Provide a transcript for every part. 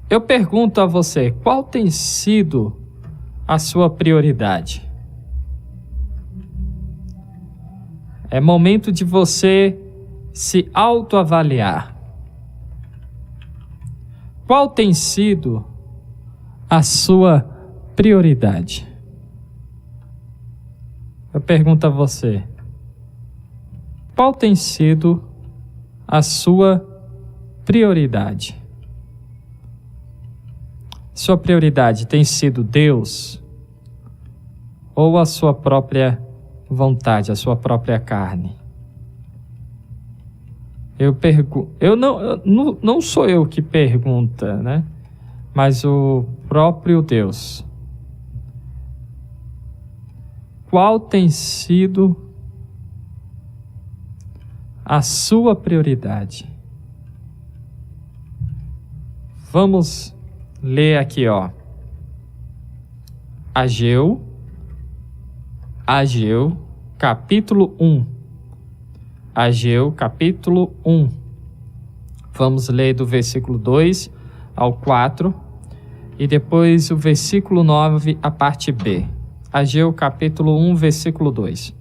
Eu pergunto a você, qual tem sido a sua prioridade? É momento de você se autoavaliar. Qual tem sido a sua prioridade? Eu pergunto a você, qual tem sido a sua prioridade? Sua prioridade tem sido Deus ou a sua própria vontade, a sua própria carne? Eu pergunto, não sou eu que pergunta, né? Mas o próprio Deus. Qual tem sido a sua prioridade? Vamos ler aqui, Ageu, capítulo 1. Ageu, capítulo 1. Vamos ler do versículo 2 ao 4 e depois o versículo 9, a parte B. Ageu, capítulo 1, versículo 2.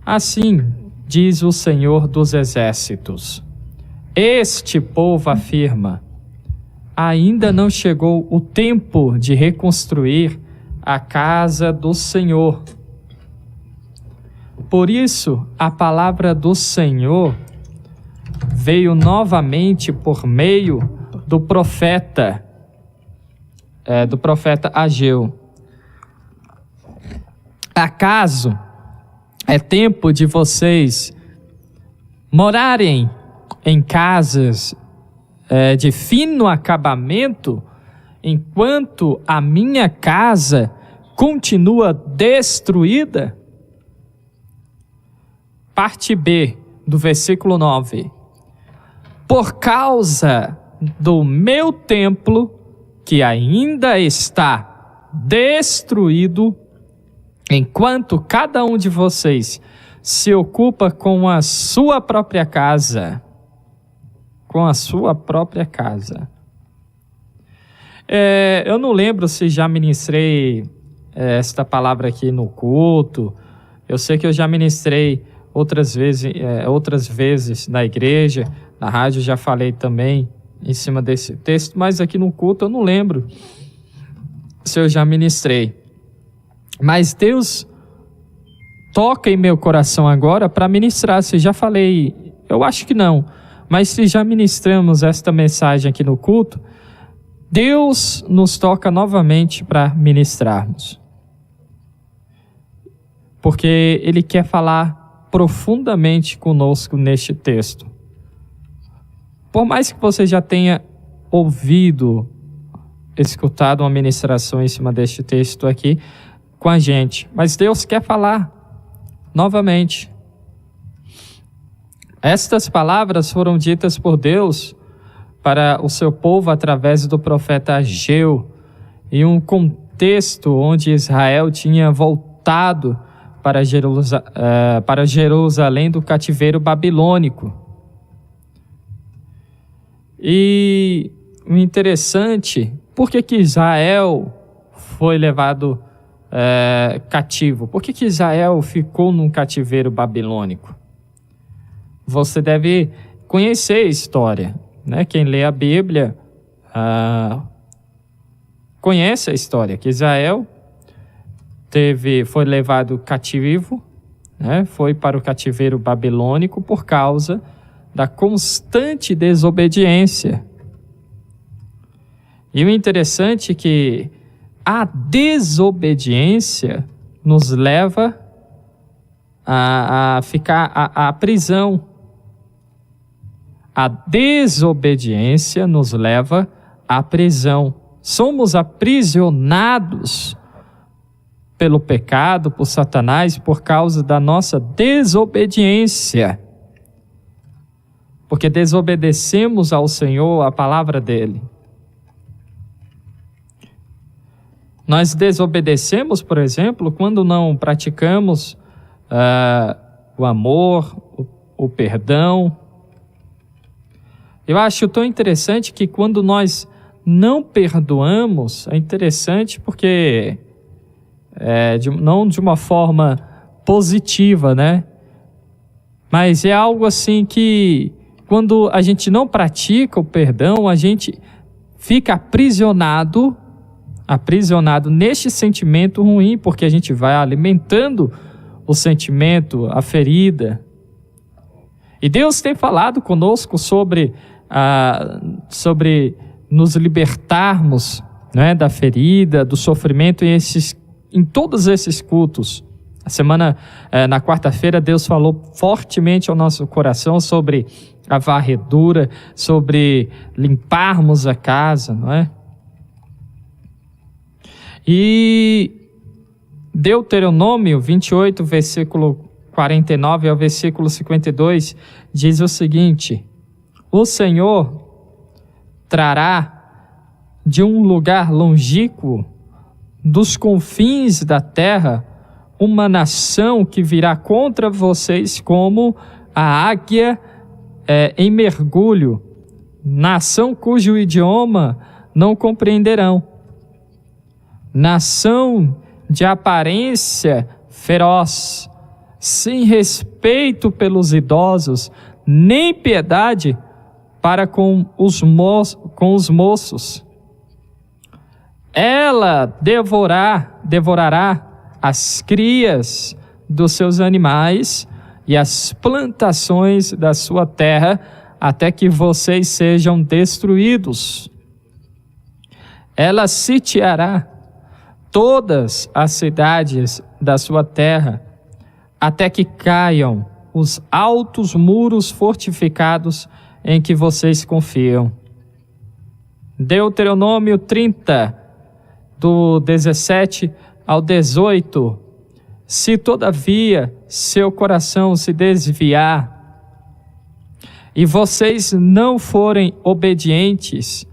Assim diz o Senhor dos Exércitos: este povo afirma, ainda não chegou o tempo de reconstruir a casa do Senhor. Por isso, a palavra do Senhor veio novamente por meio do profeta Ageu. Acaso é tempo de vocês morarem em casas de fino acabamento, enquanto a minha casa continua destruída? Parte B do versículo 9. Por causa do meu templo, que ainda está destruído, enquanto cada um de vocês se ocupa com a sua própria casa. Com a sua própria casa. Eu não lembro se já ministrei esta palavra aqui no culto. Eu sei que eu já ministrei outras vezes na igreja, na rádio já falei também em cima desse texto, mas aqui no culto eu não lembro se eu já ministrei. Mas Deus toca em meu coração agora para ministrar. Se já falei, eu acho que não, mas se já ministramos esta mensagem aqui no culto, Deus nos toca novamente para ministrarmos. Porque Ele quer falar profundamente conosco neste texto. Por mais que você já tenha escutado uma ministração em cima deste texto aqui com a gente, mas Deus quer falar novamente. Estas palavras foram ditas por Deus para o seu povo através do profeta Ageu, em um contexto onde Israel tinha voltado para Jerusalém do cativeiro babilônico. E o interessante, por que Israel foi levado cativo? Por que Israel ficou num cativeiro babilônico? Você deve conhecer a história, né? Quem lê a Bíblia conhece a história, que Israel foi levado cativo, né? Foi para o cativeiro babilônico por causa da constante desobediência. E o interessante é que a desobediência nos leva a ficar à prisão. A desobediência nos leva à prisão. Somos aprisionados pelo pecado, por Satanás, por causa da nossa desobediência. Porque desobedecemos ao Senhor, a palavra dele. Nós desobedecemos, por exemplo, quando não praticamos o amor, o perdão. Eu acho tão interessante que quando nós não perdoamos, é interessante porque não de uma forma positiva, né? Mas é algo assim que, quando a gente não pratica o perdão, a gente fica aprisionado neste sentimento ruim, porque a gente vai alimentando o sentimento, a ferida. E Deus tem falado conosco sobre nos libertarmos, né, da ferida, do sofrimento em todos esses cultos. Na quarta-feira, Deus falou fortemente ao nosso coração sobre a varredura, sobre limparmos a casa, não é? E Deuteronômio 28, versículo 49 ao versículo 52, diz o seguinte: o Senhor trará de um lugar longínquo, dos confins da terra, uma nação que virá contra vocês como a águia em mergulho, nação cujo idioma não compreenderão, nação de aparência feroz, sem respeito pelos idosos, nem piedade para com os moços. Ela devorará as crias dos seus animais e as plantações da sua terra, até que vocês sejam destruídos. Ela sitiará todas as cidades da sua terra, até que caiam os altos muros fortificados em que vocês confiam. Deuteronômio 30, do 17 ao 18. Se todavia seu coração se desviar e vocês não forem obedientes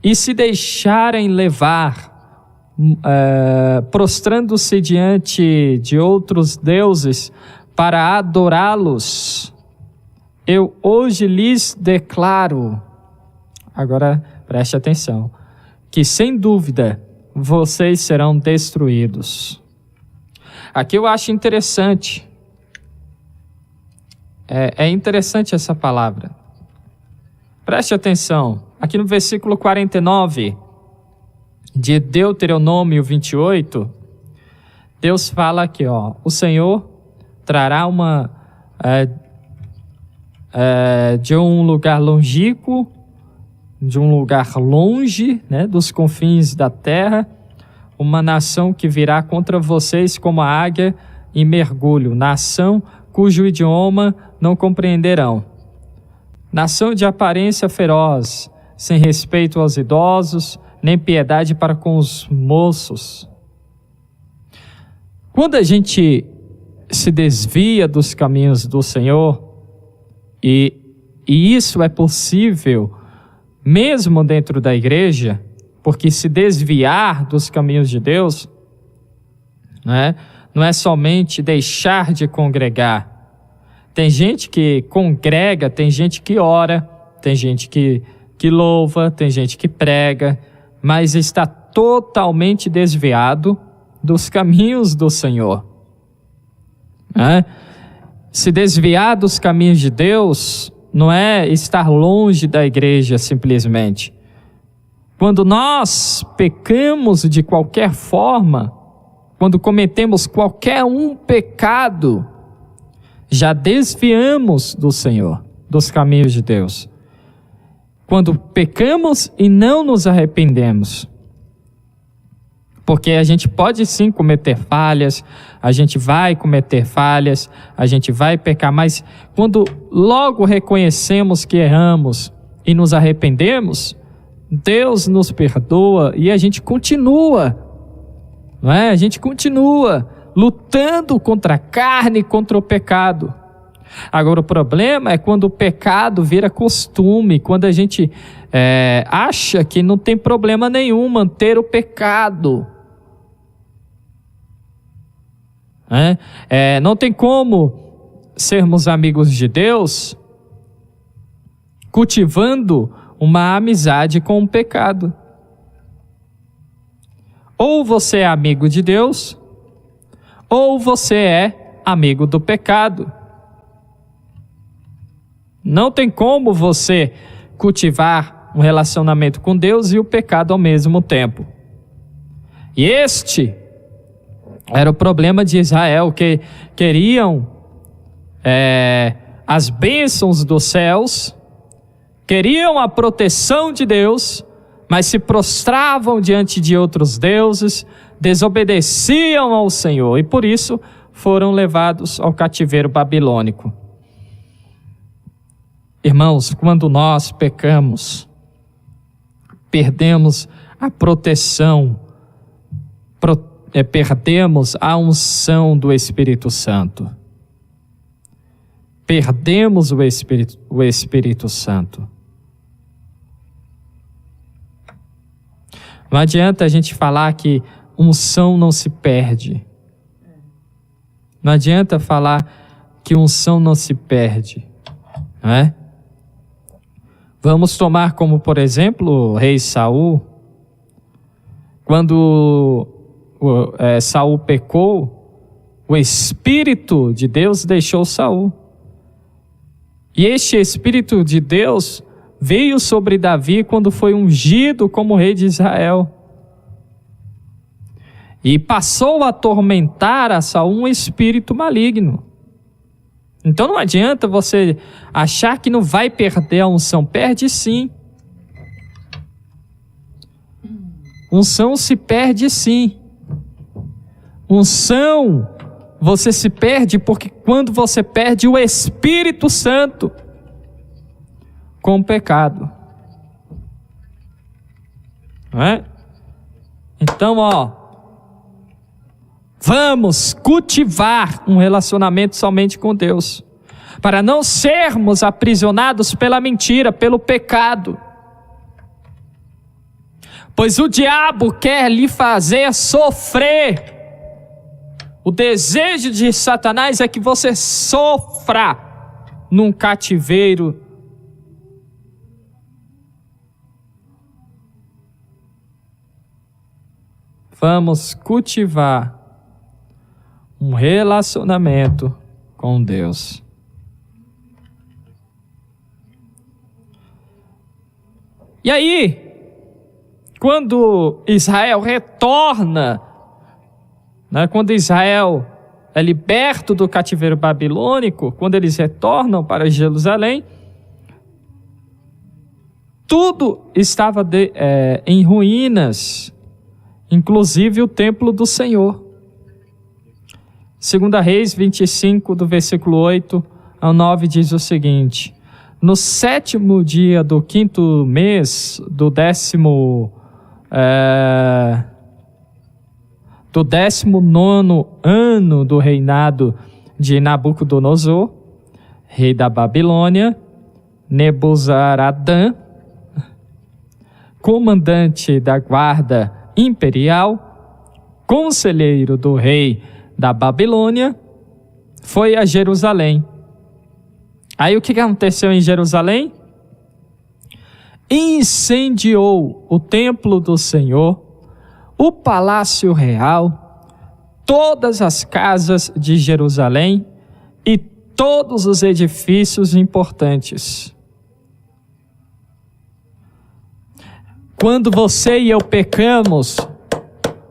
e se deixarem levar, prostrando-se diante de outros deuses para adorá-los, eu hoje lhes declaro, agora preste atenção, que sem dúvida vocês serão destruídos. Aqui eu acho interessante, é interessante essa palavra. Preste atenção, aqui no versículo 49 de Deuteronômio 28, Deus fala aqui, o Senhor trará de um lugar longínquo, de um lugar longe, né, dos confins da terra, uma nação que virá contra vocês como a águia em mergulho, nação cujo idioma não compreenderão, nação de aparência feroz, sem respeito aos idosos, nem piedade para com os moços. Quando a gente se desvia dos caminhos do Senhor, e isso é possível mesmo dentro da igreja, porque se desviar dos caminhos de Deus, né, não é somente deixar de congregar. Tem gente que congrega, tem gente que ora, tem gente que louva, tem gente que prega, mas está totalmente desviado dos caminhos do Senhor. Se desviar dos caminhos de Deus não é estar longe da igreja simplesmente. Quando nós pecamos de qualquer forma, quando cometemos qualquer pecado, já desviamos do Senhor, dos caminhos de Deus. Quando pecamos e não nos arrependemos, porque a gente pode sim cometer falhas, a gente vai cometer falhas, a gente vai pecar, mas quando logo reconhecemos que erramos e nos arrependemos, Deus nos perdoa e a gente continua, não é? A gente continua lutando contra a carne, contra o pecado. Agora o problema é quando o pecado vira costume, quando a gente acha que não tem problema nenhum manter o pecado. Não tem como sermos amigos de Deus cultivando uma amizade com o pecado. Ou você é amigo de Deus, ou você é amigo do pecado. Não tem como você cultivar um relacionamento com Deus e o pecado ao mesmo tempo. E este era o problema de Israel, que queriam as bênçãos dos céus, queriam a proteção de Deus, mas se prostravam diante de outros deuses, desobedeciam ao Senhor, e por isso foram levados ao cativeiro babilônico. Irmãos, quando nós pecamos, perdemos a proteção, perdemos a unção do Espírito Santo. Perdemos o Espírito Santo. Não adianta a gente falar que unção não se perde. Não adianta falar que unção não se perde, não é? Vamos tomar como, por exemplo, o rei Saul. Quando Saul pecou, o Espírito de Deus deixou Saul. E este Espírito de Deus veio sobre Davi quando foi ungido como rei de Israel. E passou a atormentar a Saul um espírito maligno. Então não adianta você achar que não vai perder a unção. Perde sim. Unção se perde sim. Unção, você se perde porque quando você perde o Espírito Santo com o pecado. Não é? Então, vamos cultivar um relacionamento somente com Deus, para não sermos aprisionados pela mentira, pelo pecado. Pois o diabo quer lhe fazer sofrer. O desejo de Satanás é que você sofra num cativeiro. Vamos cultivar um relacionamento com Deus. E aí, quando Israel retorna, quando Israel é liberto do cativeiro babilônico, quando eles retornam para Jerusalém, tudo estava em ruínas, inclusive o templo do Senhor. 2 Reis 25, do versículo 8 ao 9, diz o seguinte: no 7º dia do 5º mês do 19º ano do reinado de Nabucodonosor, rei da Babilônia, Nebuzaradã, comandante da guarda imperial, conselheiro do rei da Babilônia, foi a Jerusalém. Aí o que aconteceu em Jerusalém? Incendiou o templo do Senhor, o palácio real, todas as casas de Jerusalém e todos os edifícios importantes. Quando você e eu pecamos,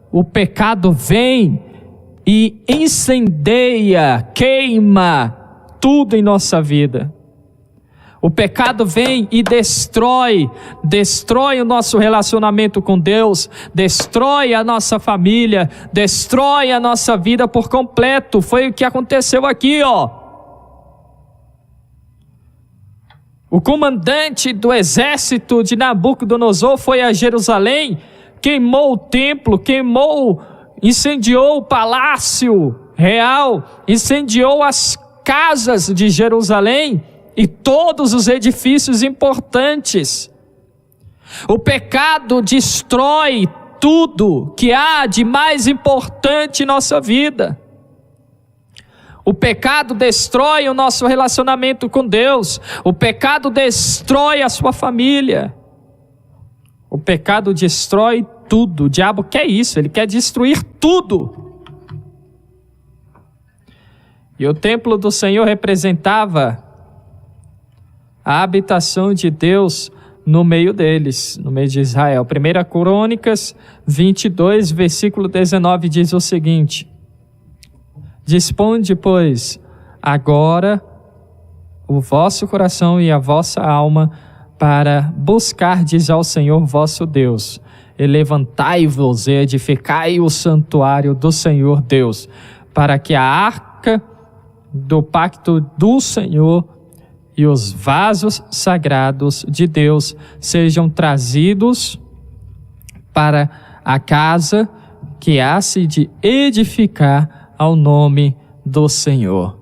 o pecado vem e incendeia, queima tudo em nossa vida. O pecado vem e destrói o nosso relacionamento com Deus, destrói a nossa família, destrói a nossa vida por completo. Foi o que aconteceu aqui, O comandante do exército de Nabucodonosor foi a Jerusalém, queimou o templo, incendiou o palácio real, incendiou as casas de Jerusalém e todos os edifícios importantes. O pecado destrói tudo que há de mais importante em nossa vida. O pecado destrói o nosso relacionamento com Deus. O pecado destrói a sua família. O pecado destrói tudo. O diabo quer isso, ele quer destruir tudo. E o templo do Senhor representava a habitação de Deus no meio deles, no meio de Israel. 1 Crônicas 22, versículo 19 diz o seguinte: Disponde, pois, agora o vosso coração e a vossa alma para buscardes ao Senhor vosso Deus, e levantai-vos e edificai o santuário do Senhor Deus, para que a arca do pacto do Senhor e os vasos sagrados de Deus sejam trazidos para a casa que há se de edificar ao nome do Senhor.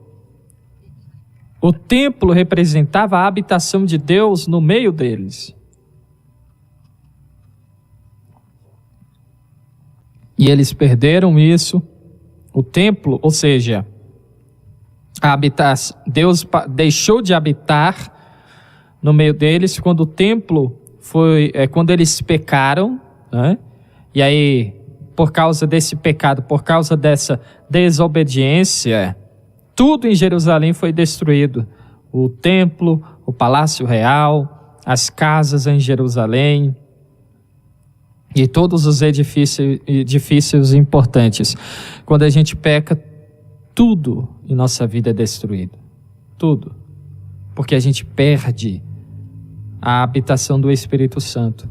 O templo representava a habitação de Deus no meio deles. E eles perderam isso. O templo, ou seja, Deus deixou de habitar no meio deles quando o templo quando eles pecaram, né? E aí, por causa desse pecado, por causa dessa desobediência, tudo em Jerusalém foi destruído. O templo, o palácio real, as casas em Jerusalém e todos os edifícios importantes. Quando a gente peca, tudo em nossa vida é destruído. Tudo. Porque a gente perde a habitação do Espírito Santo.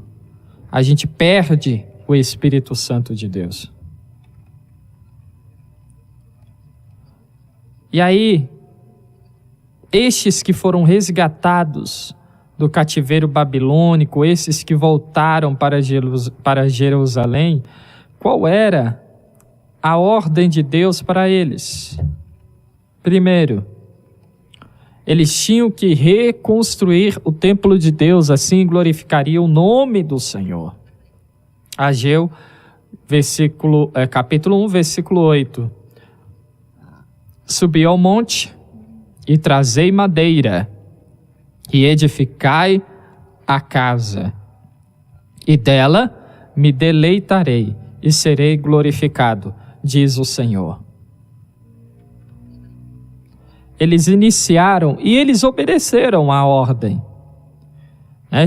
A gente perde o Espírito Santo de Deus. E aí, estes que foram resgatados do cativeiro babilônico, esses que voltaram para Jerusalém, qual era a ordem de Deus para eles? Primeiro, eles tinham que reconstruir o templo de Deus, assim glorificaria o nome do Senhor. Ageu, capítulo 1, versículo 8. Subi ao monte e trazei madeira, e edificai a casa, e dela me deleitarei, e serei glorificado, diz o Senhor. Eles iniciaram e eles obedeceram à ordem.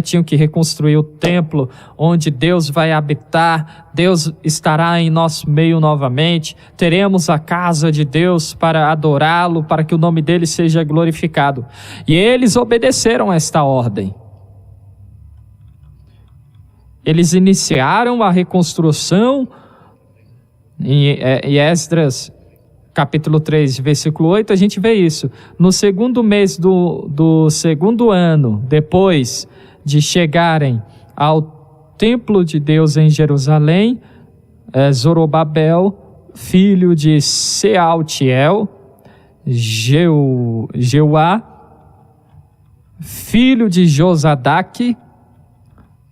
Tinham que reconstruir o templo onde Deus vai habitar, Deus estará em nosso meio novamente, teremos a casa de Deus para adorá-lo, para que o nome dele seja glorificado. E eles obedeceram a esta ordem. Eles iniciaram a reconstrução em Esdras, capítulo 3, versículo 8, a gente vê isso. No segundo mês do segundo ano, depois de chegarem ao templo de Deus em Jerusalém, Zorobabel, filho de Sealtiel, Jeuá, filho de Josadaque,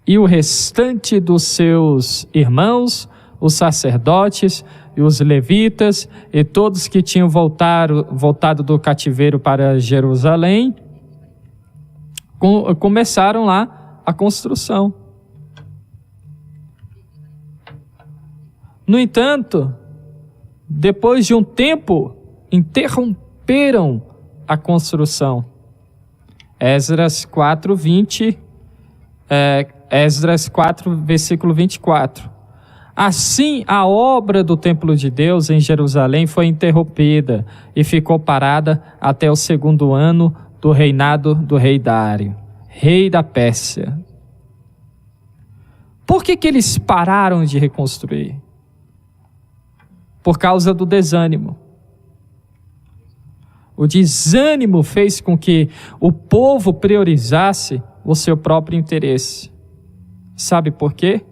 e o restante dos seus irmãos, os sacerdotes e os levitas, e todos que tinham voltado do cativeiro para Jerusalém, começaram lá a construção. No entanto, depois de um tempo, interromperam a construção. Esdras 4, versículo 24. Assim, a obra do templo de Deus em Jerusalém foi interrompida e ficou parada até o segundo ano do reinado do rei Dário, rei da Pérsia. Por que eles pararam de reconstruir? Por causa do desânimo. O desânimo fez com que o povo priorizasse o seu próprio interesse. Sabe por quê?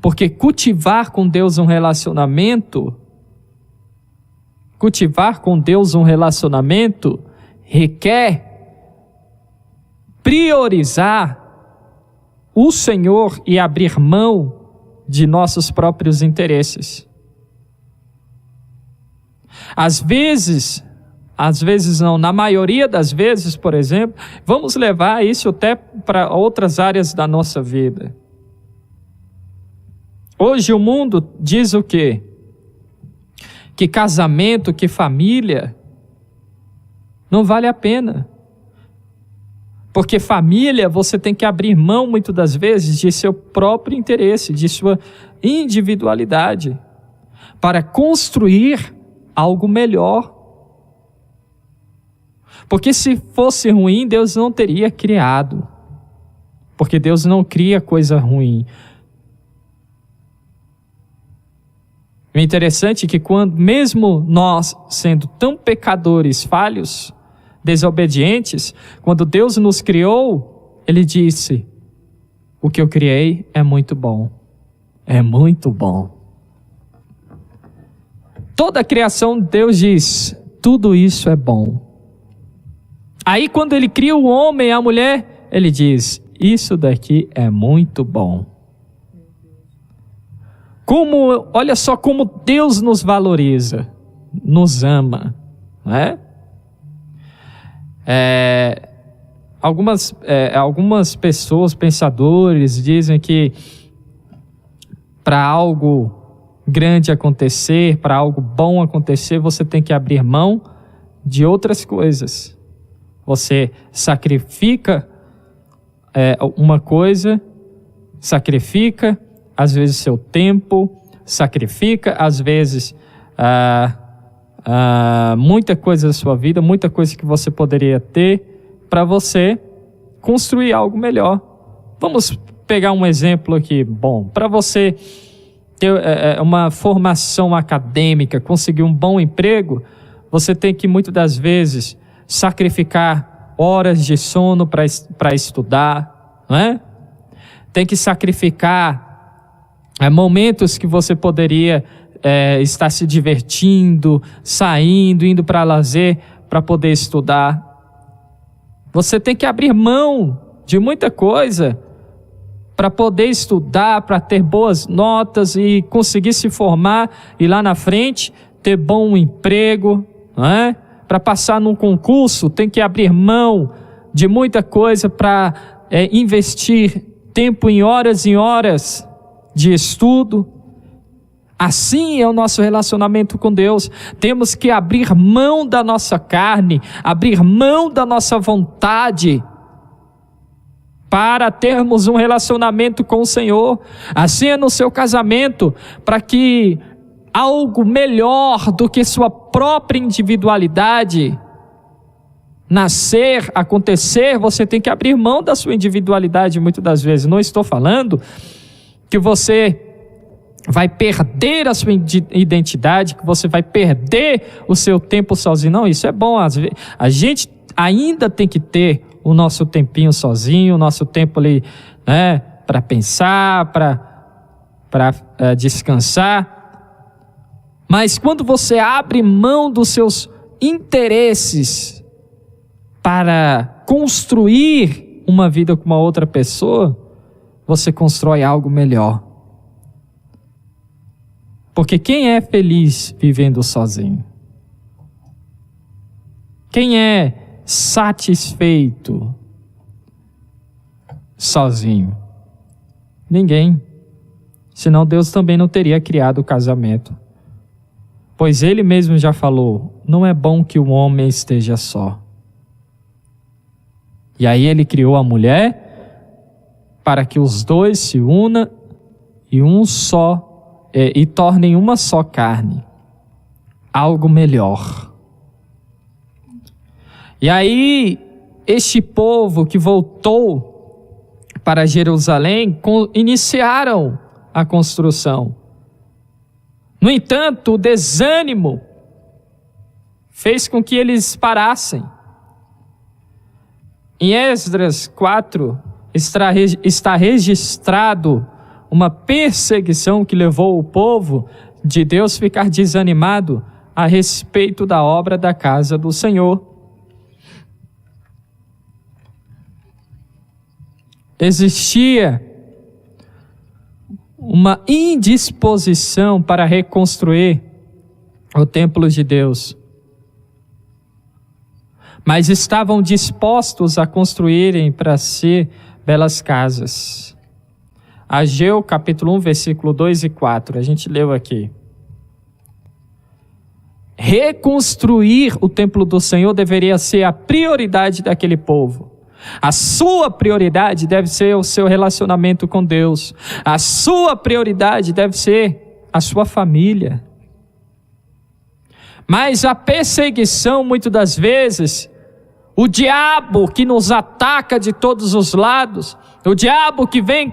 Porque cultivar com Deus um relacionamento requer priorizar o Senhor e abrir mão de nossos próprios interesses. Às vezes não, na maioria das vezes, por exemplo, vamos levar isso até para outras áreas da nossa vida. Hoje o mundo diz o quê? Que casamento, que família não vale a pena. Porque família, você tem que abrir mão, muitas das vezes, de seu próprio interesse, de sua individualidade, para construir algo melhor. Porque se fosse ruim, Deus não teria criado. Porque Deus não cria coisa ruim. O interessante é que mesmo nós sendo tão pecadores, falhos, desobedientes, quando Deus nos criou, Ele disse: o que eu criei é muito bom. É muito bom. Toda a criação, Deus diz: tudo isso é bom. Aí quando Ele cria o homem e a mulher, Ele diz: isso daqui é muito bom. Olha só como Deus nos valoriza, nos ama, não é? Algumas pessoas, pensadores, dizem que para algo grande acontecer, para algo bom acontecer, você tem que abrir mão de outras coisas. Você sacrifica uma coisa, sacrifica às vezes seu tempo, sacrifica às vezes muita coisa da sua vida, muita coisa que você poderia ter para você construir algo melhor. Vamos pegar um exemplo aqui. Bom, para você ter uma formação acadêmica, conseguir um bom emprego, você tem que muitas das vezes sacrificar horas de sono para estudar, não é? Tem que sacrificar momentos que você poderia estar se divertindo, saindo, indo para lazer, para poder estudar. Você tem que abrir mão de muita coisa para poder estudar, para ter boas notas e conseguir se formar e lá na frente ter bom emprego, não é? Para passar num concurso, tem que abrir mão de muita coisa para investir tempo em horas de estudo. Assim é o nosso relacionamento com Deus. Temos que abrir mão da nossa carne, abrir mão da nossa vontade, para termos um relacionamento com o Senhor. Assim é no seu casamento, para que algo melhor do que sua própria individualidade acontecer, você tem que abrir mão da sua individualidade muitas das vezes. Não estou falando que você vai perder a sua identidade, que você vai perder o seu tempo sozinho. Não, isso é bom. A gente ainda tem que ter o nosso tempinho sozinho, o nosso tempo ali, né, para pensar, para descansar. Mas quando você abre mão dos seus interesses para construir uma vida com uma outra pessoa, você constrói algo melhor. Porque quem é feliz vivendo sozinho? Quem é satisfeito sozinho? Ninguém. Senão Deus também não teria criado o casamento. Pois Ele mesmo já falou: não é bom que o homem esteja só. E aí Ele criou a mulher para que os dois se unam e tornem uma só carne, algo melhor. E aí este povo que voltou para Jerusalém iniciaram a construção. No entanto, o desânimo fez com que eles parassem. Em Esdras 4 está registrado uma perseguição que levou o povo de Deus a ficar desanimado a respeito da obra da casa do Senhor. Existia uma indisposição para reconstruir o templo de Deus, mas estavam dispostos a construírem para si belas casas. Ageu, capítulo 1, versículo 2 e 4. A gente leu aqui. Reconstruir o templo do Senhor deveria ser a prioridade daquele povo. A sua prioridade deve ser o seu relacionamento com Deus. A sua prioridade deve ser a sua família. Mas a perseguição, muitas das vezes, o diabo que nos ataca de todos os lados, o diabo que vem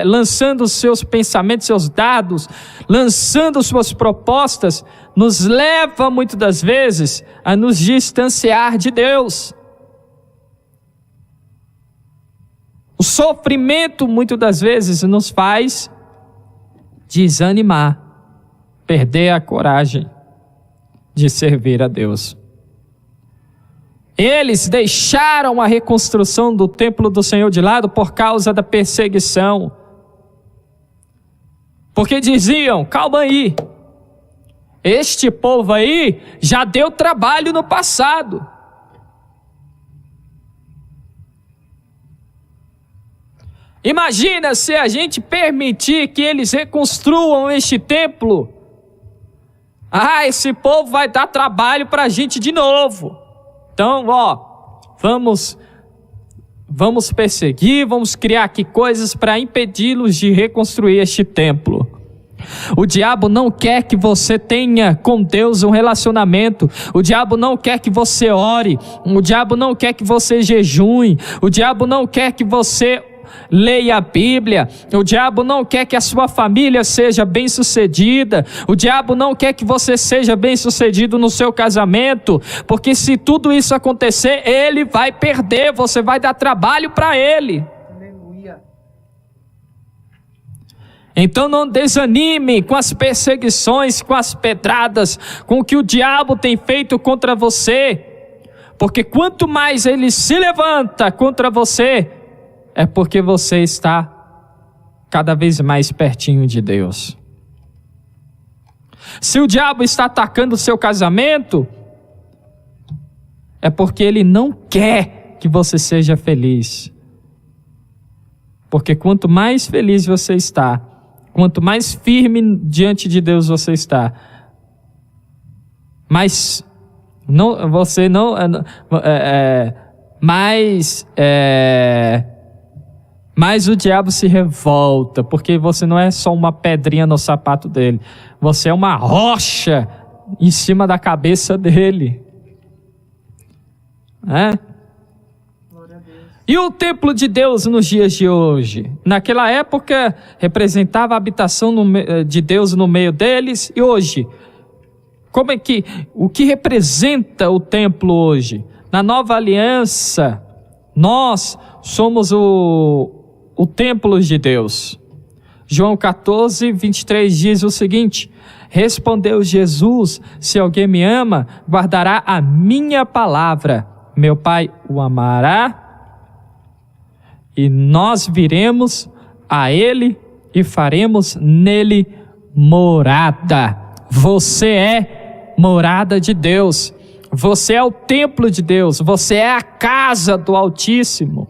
lançando os seus pensamentos, seus dados, lançando suas propostas, nos leva muitas das vezes a nos distanciar de Deus. O sofrimento muitas das vezes nos faz desanimar, perder a coragem de servir a Deus. Eles deixaram a reconstrução do templo do Senhor de lado por causa da perseguição. Porque diziam, calma aí, este povo aí já deu trabalho no passado. Imagina se a gente permitir que eles reconstruam este templo. Esse povo vai dar trabalho para a gente de novo. Então, vamos perseguir, vamos criar aqui coisas para impedi-los de reconstruir este templo. O diabo não quer que você tenha com Deus um relacionamento. O diabo não quer que você ore. O diabo não quer que você jejue. O diabo não quer que você leia a Bíblia. O diabo não quer que a sua família seja bem-sucedida. O diabo não quer que você seja bem-sucedido no seu casamento, porque se tudo isso acontecer, ele vai perder, você vai dar trabalho para ele. Aleluia. Então não desanime com as perseguições, com as pedradas, com o que o diabo tem feito contra você, porque quanto mais ele se levanta contra você, é porque você está cada vez mais pertinho de Deus. Se o diabo está atacando o seu casamento, é porque ele não quer que você seja feliz. Porque quanto mais feliz você está, quanto mais firme diante de Deus você está, mais o diabo se revolta, porque você não é só uma pedrinha no sapato dele, você é uma rocha em cima da cabeça dele. E o templo de Deus nos dias de hoje? Naquela época representava a habitação de Deus no meio deles, e hoje? O que representa o templo hoje? Na nova aliança, nós somos o templo de Deus. João 14, 23 diz o seguinte: respondeu Jesus, se alguém me ama, guardará a minha palavra, meu Pai o amará, e nós viremos a ele e faremos nele morada. Você é morada de Deus, você é o templo de Deus, você é a casa do Altíssimo.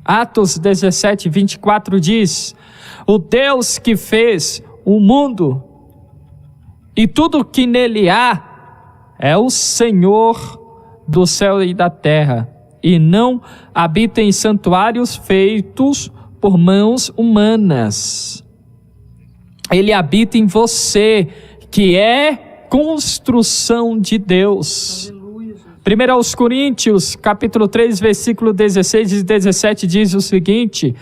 Atos 17, 24 diz: o Deus que fez o mundo e tudo que nele há é o Senhor do céu e da terra, e não habita em santuários feitos por mãos humanas. Ele habita em você, que é construção de Deus. 1 aos Coríntios, capítulo 3, versículo 16 e 17 diz o seguinte: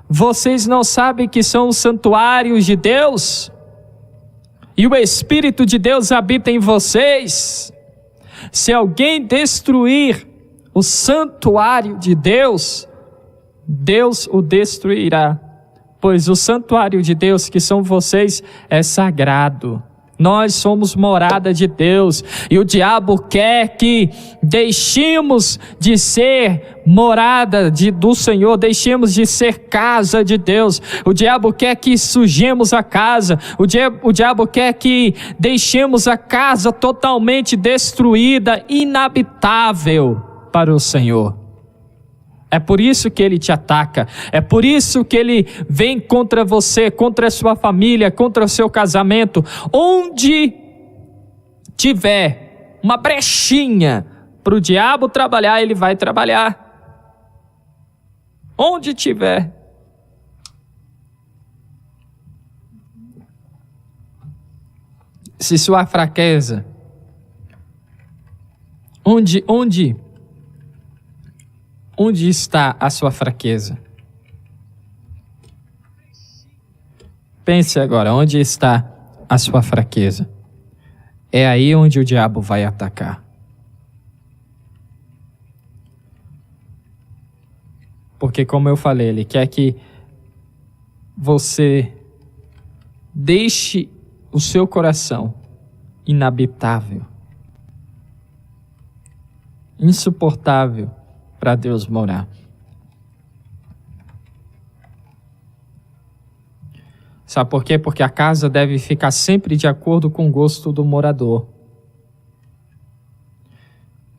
vocês não sabem que são os santuários de Deus? E o Espírito de Deus habita em vocês? Se alguém destruir o santuário de Deus, Deus o destruirá, pois o santuário de Deus, que são vocês, é sagrado. Nós somos morada de Deus, e o diabo quer que deixemos de ser morada do Senhor, deixemos de ser casa de Deus. O diabo quer que sujemos a casa, o diabo quer que deixemos a casa totalmente destruída, inabitável para o Senhor. É por isso que ele te ataca. É por isso que ele vem contra você, contra a sua família, contra o seu casamento. Onde tiver uma brechinha para o diabo trabalhar, ele vai trabalhar. Onde tiver. Se sua fraqueza, onde está a sua fraqueza? Pense agora, onde está a sua fraqueza? É aí onde o diabo vai atacar. Porque, como eu falei, ele quer que você deixe o seu coração inabitável, insuportável para Deus morar. Sabe por quê? Porque a casa deve ficar sempre de acordo com o gosto do morador.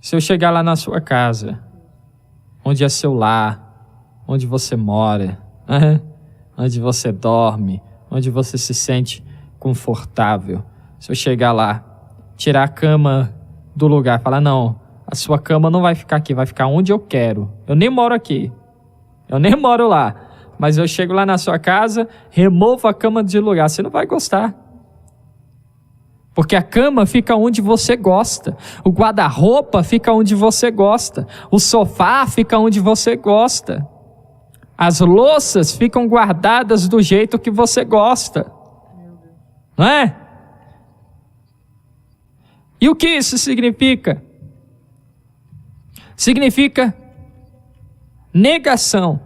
Se eu chegar lá na sua casa, onde é seu lar, onde você mora, onde você dorme, onde você se sente confortável, se eu chegar lá, tirar a cama do lugar, falar, não, a sua cama não vai ficar aqui, vai ficar onde eu quero. Eu nem moro aqui, eu nem moro lá, mas eu chego lá na sua casa, removo a cama de lugar, você não vai gostar. Porque a cama fica onde você gosta, o guarda-roupa fica onde você gosta, o sofá fica onde você gosta, as louças ficam guardadas do jeito que você gosta, não é? E o que isso significa? Significa negação.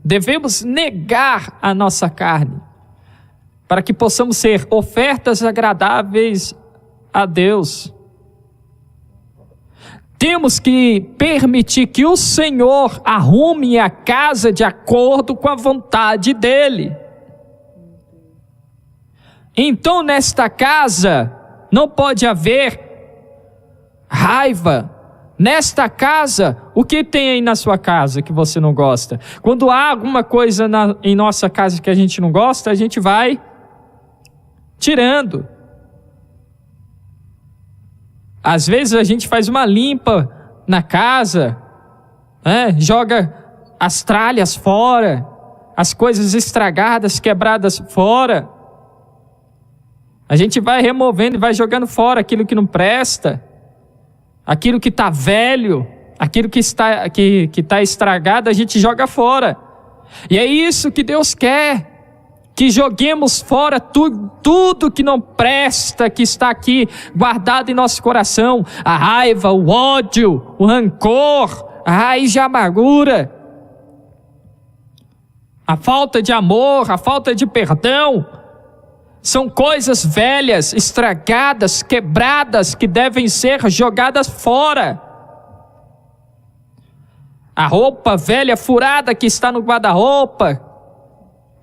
Devemos negar a nossa carne, para que possamos ser ofertas agradáveis a Deus. Temos que permitir que o Senhor arrume a casa de acordo com a vontade dEle. Então, nesta casa, não pode haver raiva. Nesta casa, o que tem aí na sua casa que você não gosta? Quando há alguma coisa em nossa casa que a gente não gosta, a gente vai tirando. Às vezes a gente faz uma limpa na casa, joga as tralhas fora, as coisas estragadas, quebradas fora. A gente vai removendo e vai jogando fora aquilo que não presta, aquilo que está velho, aquilo que está estragado, a gente joga fora. E é isso que Deus quer. Que joguemos fora tudo que não presta, que está aqui guardado em nosso coração. A raiva, o ódio, o rancor, a raiz de amargura, a falta de amor, a falta de perdão. São coisas velhas, estragadas, quebradas, que devem ser jogadas fora. A roupa velha, furada que está no guarda-roupa,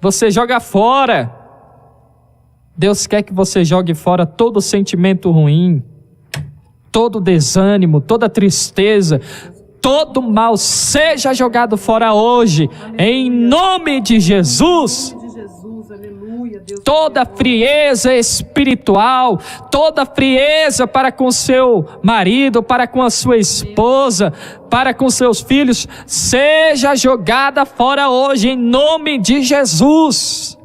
você joga fora. Deus quer que você jogue fora todo sentimento ruim, todo desânimo, toda tristeza, todo mal seja jogado fora hoje, em nome de Jesus. Toda frieza espiritual, toda frieza para com seu marido, para com a sua esposa, para com seus filhos, seja jogada fora hoje, em nome de Jesus.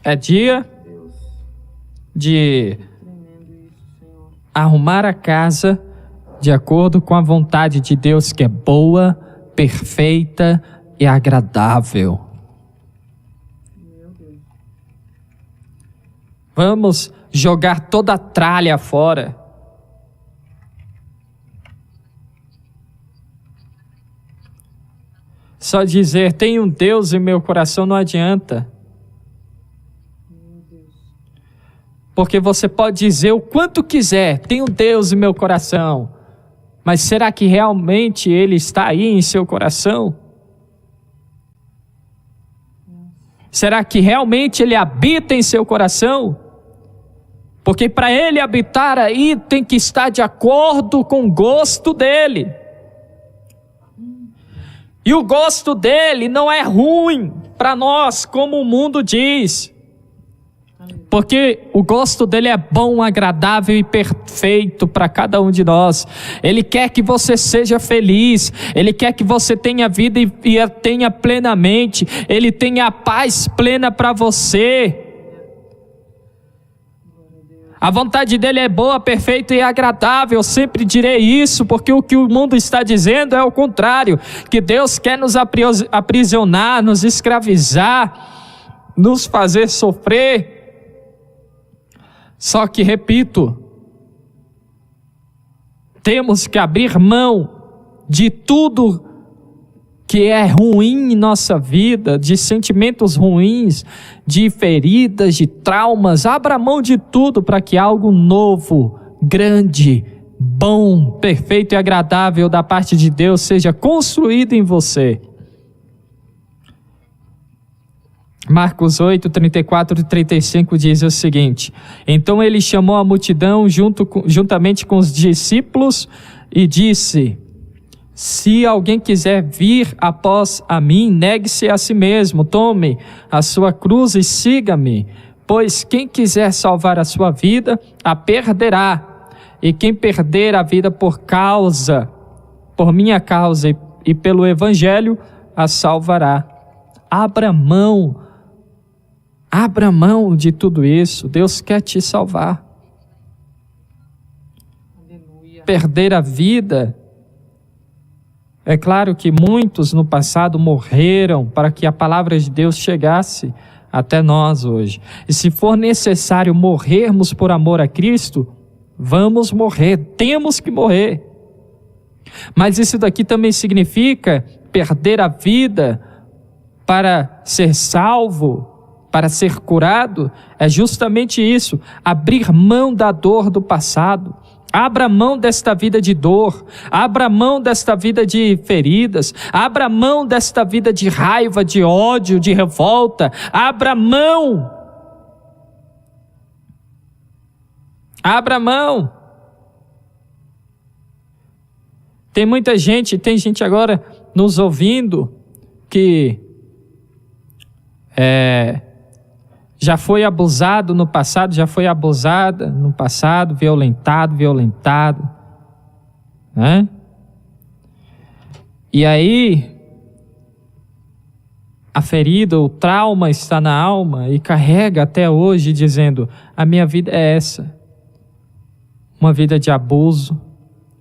É dia de arrumar a casa de acordo com a vontade de Deus, que é boa, perfeita e agradável. Vamos jogar toda a tralha fora. Só dizer, tem um Deus em meu coração não adianta. Porque você pode dizer o quanto quiser, tem um Deus em meu coração. Mas será que realmente Ele está aí em seu coração? Será que realmente Ele habita em seu coração? Porque para ele habitar aí tem que estar de acordo com o gosto dele. E o gosto dele não é ruim para nós, como o mundo diz. Porque o gosto dele é bom, agradável e perfeito para cada um de nós. Ele quer que você seja feliz. Ele quer que você tenha vida e a tenha plenamente. Ele tenha a paz plena para você. A vontade dele é boa, perfeita e agradável. Eu sempre direi isso, porque o que o mundo está dizendo é o contrário. Que Deus quer nos aprisionar, nos escravizar, nos fazer sofrer. Só que, repito, temos que abrir mão de tudo que é ruim em nossa vida, de sentimentos ruins, de feridas, de traumas. Abra mão de tudo para que algo novo, grande, bom, perfeito e agradável da parte de Deus seja construído em você. Marcos 8, 34 e 35 diz o seguinte: então ele chamou a multidão juntamente com os discípulos e disse: se alguém quiser vir após a mim, negue-se a si mesmo, tome a sua cruz e siga-me. Pois quem quiser salvar a sua vida, a perderá. E quem perder a vida por minha causa e pelo evangelho, a salvará. Abra mão de tudo isso. Deus quer te salvar. Aleluia. Perder a vida. É claro que muitos no passado morreram para que a palavra de Deus chegasse até nós hoje. E se for necessário morrermos por amor a Cristo, vamos morrer, temos que morrer. Mas isso daqui também significa perder a vida para ser salvo, para ser curado. É justamente isso, abrir mão da dor do passado. Abra mão desta vida de dor, abra mão desta vida de feridas, abra mão desta vida de raiva, de ódio, de revolta. Abra mão. Abra mão. Tem gente agora nos ouvindo que já foi abusado no passado, já foi abusada no passado, violentado, né? E aí, a ferida, o trauma está na alma e carrega até hoje dizendo: a minha vida é essa. Uma vida de abuso,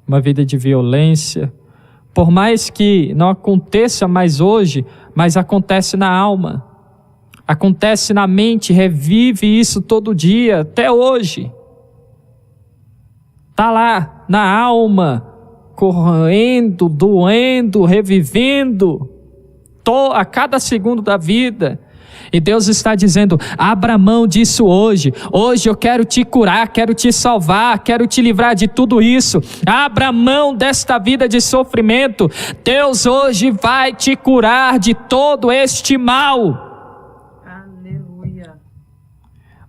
uma vida de violência. Por mais que não aconteça mais hoje, mas acontece na alma. Acontece na mente, revive isso todo dia, até hoje. Está lá na alma, correndo, doendo, revivendo, a cada segundo da vida. E Deus está dizendo: abra mão disso hoje. Hoje eu quero te curar, quero te salvar, quero te livrar de tudo isso. Abra mão desta vida de sofrimento. Deus hoje vai te curar de todo este mal.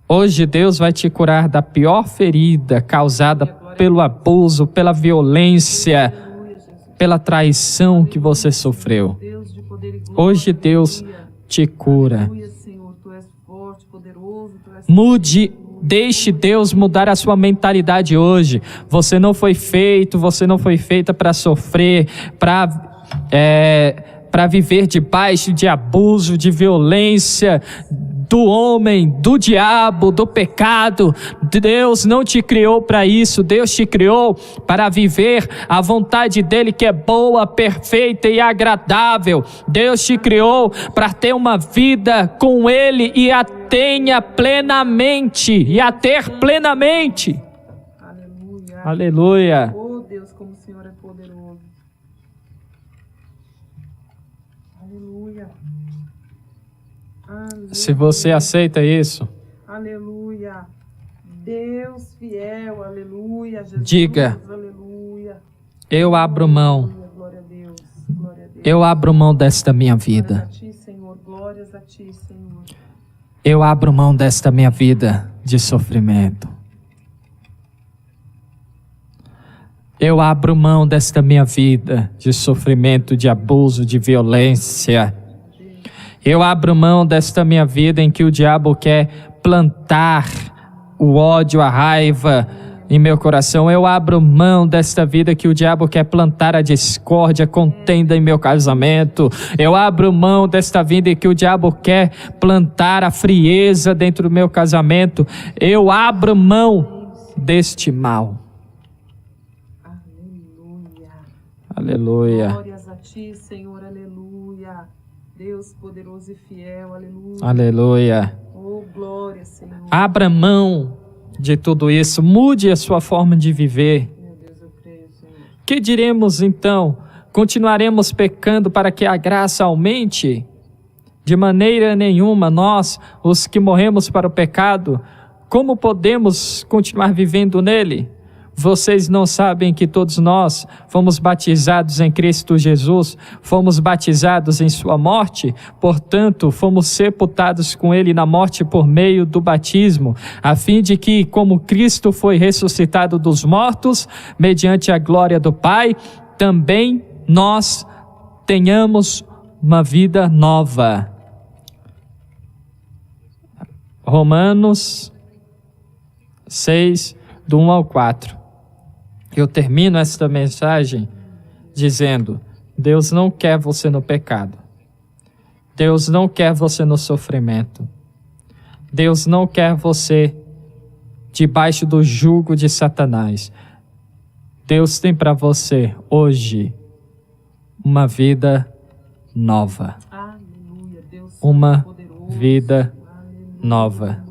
Hoje Deus vai te curar da pior ferida causada pelo abuso, pela violência, pela traição que você sofreu. Hoje Deus te cura. Mude, deixe Deus mudar a sua mentalidade hoje. Você não foi feita para sofrer, para viver debaixo de abuso, de violência, do homem, do diabo, do pecado. Deus não te criou para isso. Deus te criou para viver a vontade dele, que é boa, perfeita e agradável. Deus te criou para ter uma vida com ele e a tenha plenamente, e a ter plenamente. Aleluia. Aleluia. Oh Deus, como o Senhor é poderoso. Aleluia. Se você aceita isso, aleluia. Deus fiel, aleluia. Jesus, diga: aleluia. Eu abro mão. Glória a Deus, glória a Deus. Eu abro mão desta minha vida. Glórias a ti, Senhor. Glórias a ti, Senhor. Eu abro mão desta minha vida de sofrimento. Eu abro mão desta minha vida de sofrimento, de abuso, de violência. Eu abro mão desta minha vida em que o diabo quer plantar o ódio, a raiva em meu coração. Eu abro mão desta vida que o diabo quer plantar a discórdia, a contenda em meu casamento. Eu abro mão desta vida em que o diabo quer plantar a frieza dentro do meu casamento. Eu abro mão deste mal. Aleluia. Glórias a ti, Senhor, aleluia. Deus poderoso e fiel, aleluia. Aleluia. Oh, glória, Senhor. Abra mão de tudo isso, mude a sua forma de viver. Meu Deus, eu creio, Senhor. Que diremos então? Continuaremos pecando para que a graça aumente? De maneira nenhuma. Nós, os que morremos para o pecado, como podemos continuar vivendo nele? Vocês não sabem que todos nós fomos batizados em Cristo Jesus, fomos batizados em sua morte, portanto, fomos sepultados com ele na morte por meio do batismo, a fim de que, como Cristo foi ressuscitado dos mortos, mediante a glória do Pai, também nós tenhamos uma vida nova. Romanos 6, do 1 ao 4. Eu termino esta mensagem dizendo: Deus não quer você no pecado. Deus não quer você no sofrimento. Deus não quer você debaixo do jugo de Satanás. Deus tem para você hoje uma vida nova. Aleluia, Deus Uma poderoso. vida nova.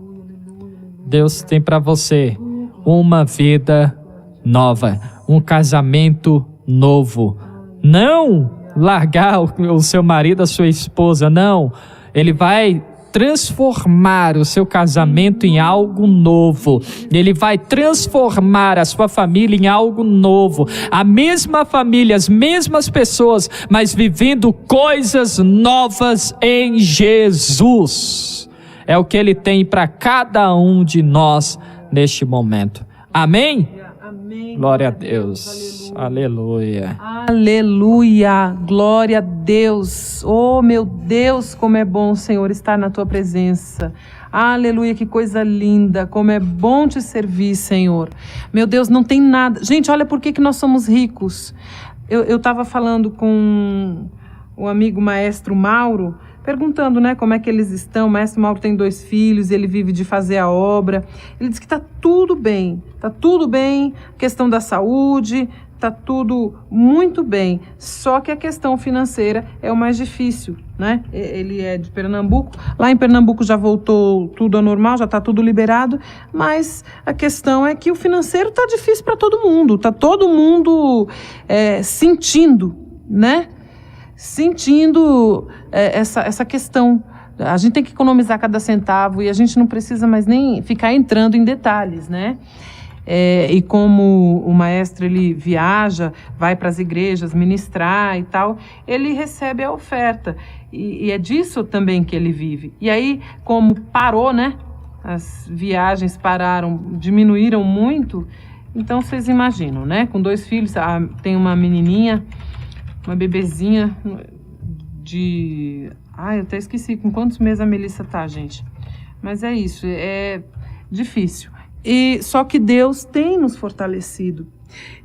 Deus tem para você uma vida nova, um casamento novo. Não largar o seu marido, a sua esposa, não. Ele vai transformar o seu casamento em algo novo. Ele vai transformar a sua família em algo novo. A mesma família, as mesmas pessoas, mas vivendo coisas novas em Jesus. É o que Ele tem para cada um de nós neste momento. Amém? Amém. Glória a Deus. Aleluia. Aleluia. Glória a Deus. Oh, meu Deus, como é bom, Senhor, estar na tua presença. Aleluia, que coisa linda. Como é bom te servir, Senhor. Meu Deus, não tem nada. Gente, olha por que nós somos ricos. Eu estava falando com o amigo maestro Mauro, perguntando, né, como é que eles estão. O maestro Mauro tem 2 filhos, ele vive de fazer a obra. Ele disse que está tudo bem, questão da saúde, está tudo muito bem. Só que a questão financeira é o mais difícil, né? Ele é de Pernambuco, lá em Pernambuco já voltou tudo ao normal, já está tudo liberado, mas a questão é que o financeiro está difícil para todo mundo, está todo mundo sentindo, né? Sentindo essa questão. A gente tem que economizar cada centavo e a gente não precisa mais nem ficar entrando em detalhes, né? E como o maestro, ele viaja, vai para as igrejas ministrar e tal, ele recebe a oferta. E é disso também que ele vive. E aí, como parou, né? As viagens pararam, diminuíram muito. Então, vocês imaginam, né? Com 2 filhos, tem uma menininha, uma bebezinha de... eu até esqueci com quantos meses a Melissa tá, gente. Mas é isso, é difícil. E só que Deus tem nos fortalecido.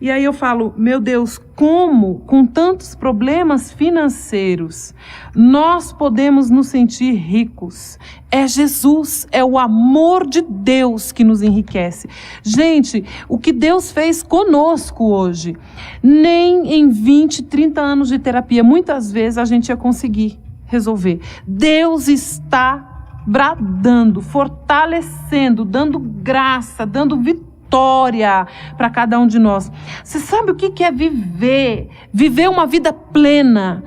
E aí eu falo, meu Deus, como, com tantos problemas financeiros, nós podemos nos sentir ricos? É Jesus, é o amor de Deus que nos enriquece. Gente, o que Deus fez conosco hoje, nem em 20, 30 anos de terapia, muitas vezes a gente ia conseguir resolver. Deus está bradando, fortalecendo, dando graça, dando vitória para cada um de nós. Você sabe o que é viver? Viver uma vida plena,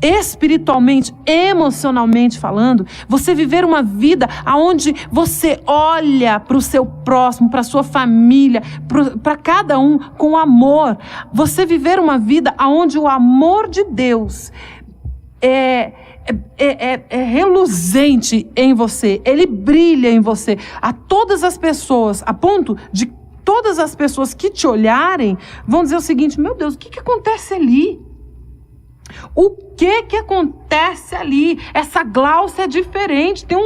espiritualmente, emocionalmente falando. Você viver uma vida onde você olha para o seu próximo, para a sua família, para cada um com amor. Você viver uma vida onde o amor de Deus é reluzente em você, ele brilha em você, a todas as pessoas, a ponto de todas as pessoas que te olharem vão dizer o seguinte: meu Deus, o que acontece ali? O que acontece ali? Essa Gláucia é diferente, tem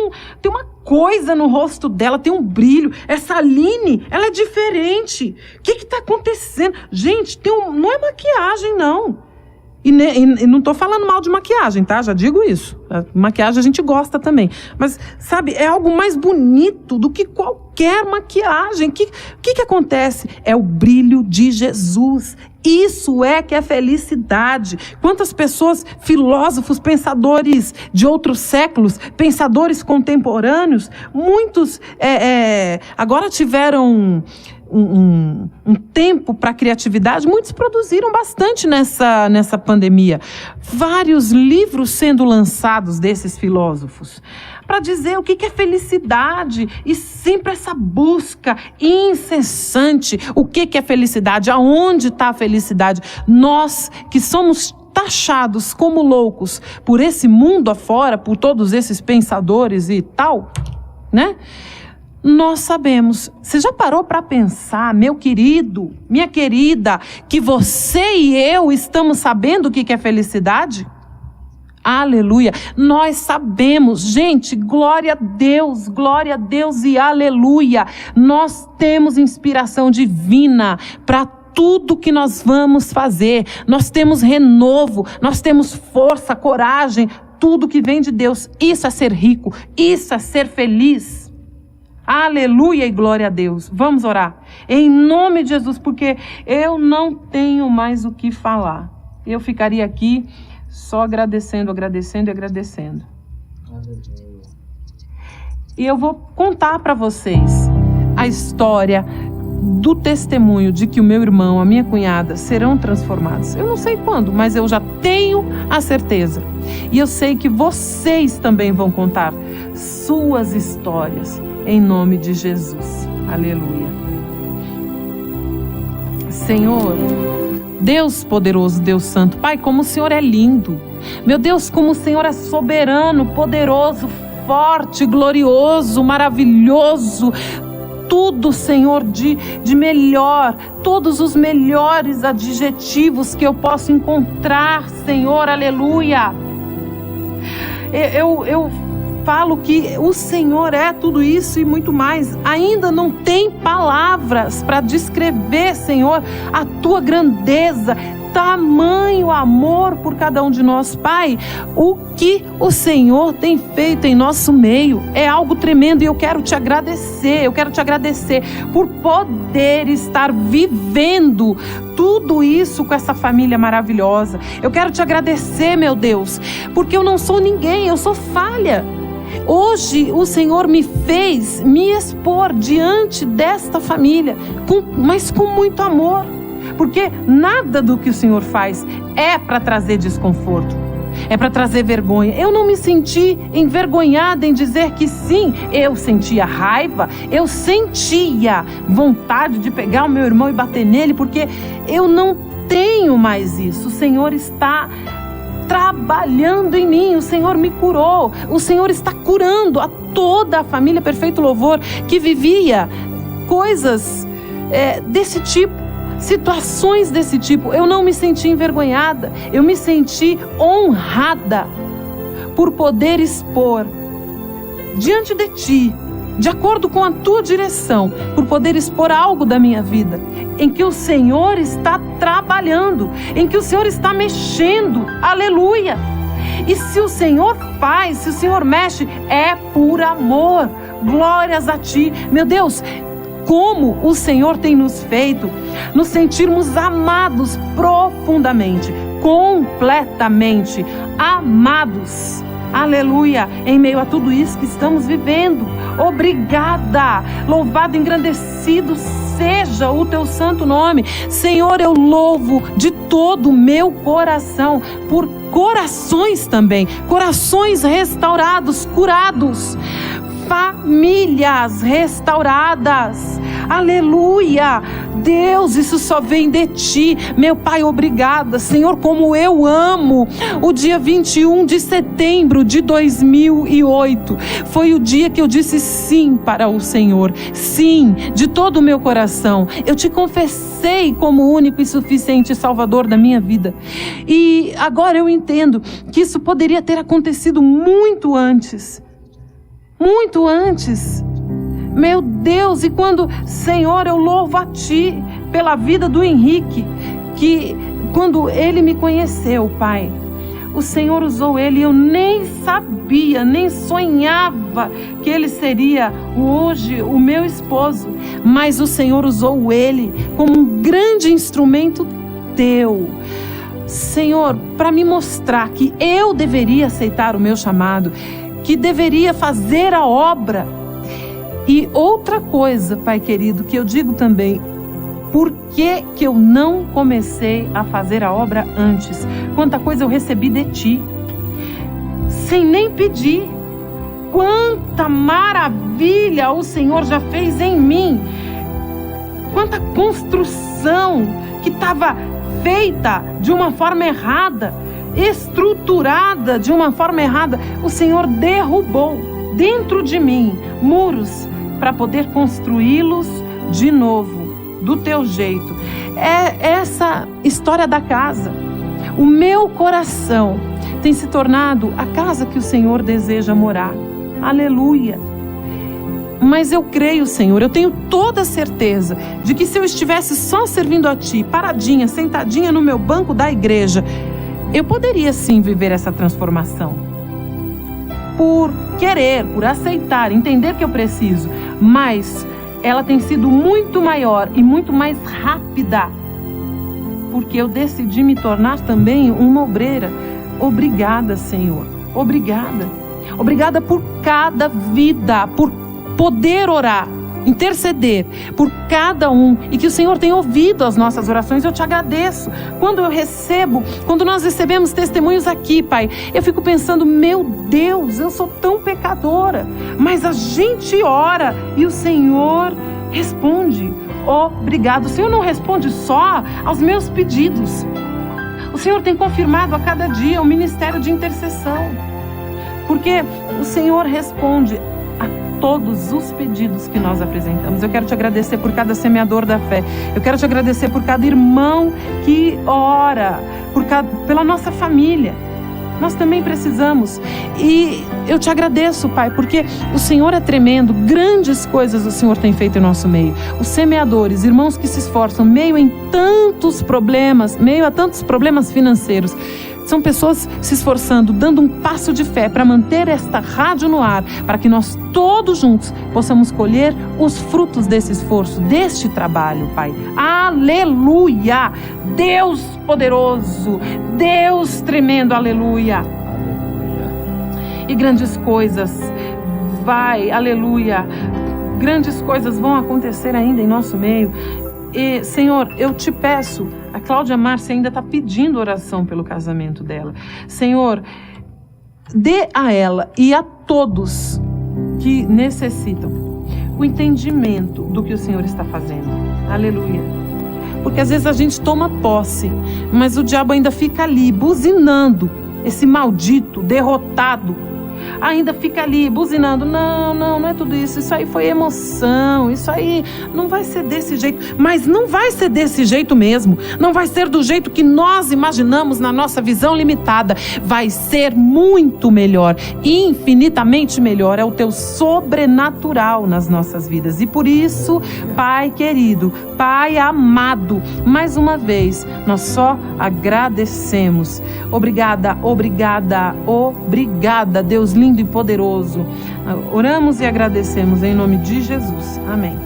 uma coisa no rosto dela, tem um brilho. Essa Aline, ela é diferente. O que está acontecendo? Gente, não é maquiagem, não. E não estou falando mal de maquiagem, tá? Já digo isso. A maquiagem a gente gosta também. Mas, sabe, é algo mais bonito do que qualquer maquiagem. O que acontece? É o brilho de Jesus. Isso é que é felicidade. Quantas pessoas, filósofos, pensadores de outros séculos, pensadores contemporâneos, muitos agora tiveram um tempo para criatividade. Muitos produziram bastante nessa pandemia. Vários livros sendo lançados desses filósofos para dizer o que é felicidade, e sempre essa busca incessante. O que é felicidade? Aonde está a felicidade? Nós que somos taxados como loucos por esse mundo afora, por todos esses pensadores e tal, né? Nós sabemos. Você já parou para pensar, meu querido, minha querida, que você e eu estamos sabendo o que é felicidade? Aleluia. Nós sabemos, gente, glória a Deus e aleluia. Nós temos inspiração divina para tudo que nós vamos fazer. Nós temos renovo, nós temos força, coragem, tudo que vem de Deus. Isso é ser rico, isso é ser feliz. Aleluia e glória a Deus. Vamos orar em nome de Jesus, porque eu não tenho mais o que falar. Eu ficaria aqui só agradecendo. E eu vou contar para vocês a história do testemunho de que o meu irmão, a minha cunhada serão transformados. Eu não sei quando, mas eu já tenho a certeza. E eu sei que vocês também vão contar suas histórias em nome de Jesus. Aleluia. Senhor, Deus poderoso, Deus santo, Pai, como o Senhor é lindo. Meu Deus, como o Senhor é soberano, poderoso, forte, glorioso, maravilhoso. Tudo, Senhor, de melhor, todos os melhores adjetivos que eu posso encontrar, Senhor, aleluia. Eu falo que o Senhor é tudo isso e muito mais. Ainda não tem palavras para descrever, Senhor, a tua grandeza, tamanho amor por cada um de nós. Pai, o que o Senhor tem feito em nosso meio é algo tremendo, e eu quero te agradecer por poder estar vivendo tudo isso com essa família maravilhosa. Eu quero te agradecer, meu Deus, porque eu não sou ninguém, eu sou falha. Hoje o Senhor me fez me expor diante desta família, mas com muito amor, porque nada do que o Senhor faz é para trazer desconforto, é para trazer vergonha. Eu não me senti envergonhada em dizer que sim, eu sentia raiva, eu sentia vontade de pegar o meu irmão e bater nele, porque eu não tenho mais isso. O Senhor está trabalhando em mim, o Senhor me curou, o Senhor está curando a toda a família Perfeito Louvor que vivia coisas desse tipo, situações desse tipo. Eu não me senti envergonhada, eu me senti honrada por poder expor diante de Ti, de acordo com a Tua direção, por poder expor algo da minha vida, em que o Senhor está trabalhando, em que o Senhor está mexendo, aleluia. E se o Senhor faz, se o Senhor mexe, é por amor. Glórias a Ti, meu Deus. Como o Senhor tem nos feito nos sentirmos amados profundamente, completamente amados. Aleluia, em meio a tudo isso que estamos vivendo. Obrigada, louvado, engrandecido seja o Teu santo nome. Senhor, eu louvo de todo o meu coração por corações também, corações restaurados, curados, famílias restauradas. aleluia. Deus, isso só vem de Ti, meu Pai, obrigada, Senhor, como eu amo o dia 21 de setembro de 2008, foi o dia que eu disse sim para o Senhor, sim, de todo o meu coração, eu Te confessei como único e suficiente Salvador da minha vida, e agora eu entendo que isso poderia ter acontecido muito antes, meu Deus, e quando, Senhor, eu louvo a Ti pela vida do Henrique, que quando ele me conheceu, Pai, o Senhor usou ele, eu nem sabia, nem sonhava que ele seria hoje o meu esposo, mas o Senhor usou ele como um grande instrumento Teu, Senhor, para me mostrar que eu deveria aceitar o meu chamado, que deveria fazer a obra. E outra coisa, Pai querido, que eu digo também, por que eu não comecei a fazer a obra antes? Quanta coisa eu recebi de Ti, sem nem pedir. Quanta maravilha o Senhor já fez em mim. Quanta construção que estava feita de uma forma errada, estruturada de uma forma errada. O Senhor derrubou dentro de mim muros para poder construí-los de novo, do Teu jeito. É essa história da casa. O meu coração tem se tornado a casa que o Senhor deseja morar. Aleluia. Mas eu creio, Senhor, eu tenho toda a certeza de que se eu estivesse só servindo a Ti, paradinha, sentadinha no meu banco da igreja, eu poderia sim viver essa transformação. Por querer, por aceitar, entender que eu preciso, mas ela tem sido muito maior e muito mais rápida, porque eu decidi me tornar também uma obreira. Obrigada, Senhor, obrigada. Obrigada por cada vida, por poder orar, interceder por cada um, e que o Senhor tenha ouvido as nossas orações. Eu Te agradeço. Quando nós recebemos testemunhos aqui, Pai, eu fico pensando, meu Deus, eu sou tão pecadora, mas a gente ora e o Senhor responde. Obrigado. O Senhor não responde só aos meus pedidos. O Senhor tem confirmado a cada dia o ministério de intercessão, porque o Senhor responde a todos os pedidos que nós apresentamos. Eu quero Te agradecer por cada semeador da fé. Eu quero Te agradecer por cada irmão que ora, pela nossa família. Nós também precisamos. E eu Te agradeço, Pai, porque o Senhor é tremendo. Grandes coisas o Senhor tem feito em nosso meio. Os semeadores, irmãos que se esforçam, meio a tantos problemas financeiros. São pessoas se esforçando, dando um passo de fé para manter esta rádio no ar, para que nós todos juntos possamos colher os frutos desse esforço, deste trabalho, Pai. Aleluia! Deus poderoso, Deus tremendo, aleluia! E grandes coisas aleluia! Grandes coisas vão acontecer ainda em nosso meio. E, Senhor, eu Te peço, a Cláudia Márcia ainda está pedindo oração pelo casamento dela. Senhor, dê a ela e a todos que necessitam o entendimento do que o Senhor está fazendo. Aleluia. Porque às vezes a gente toma posse, mas o diabo ainda fica ali, buzinando. Esse maldito, derrotado, ainda fica ali buzinando, não é tudo isso, isso aí foi emoção, isso aí não vai ser desse jeito, mas não vai ser desse jeito mesmo, não vai ser do jeito que nós imaginamos na nossa visão limitada, vai ser muito melhor, infinitamente melhor, é o Teu sobrenatural nas nossas vidas, e por isso, Pai querido, Pai amado, mais uma vez, nós só agradecemos. Obrigada, Deus lindo e poderoso. Oramos e agradecemos em nome de Jesus. Amém.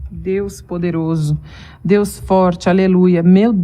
Deus poderoso, Deus forte, aleluia, meu Deus.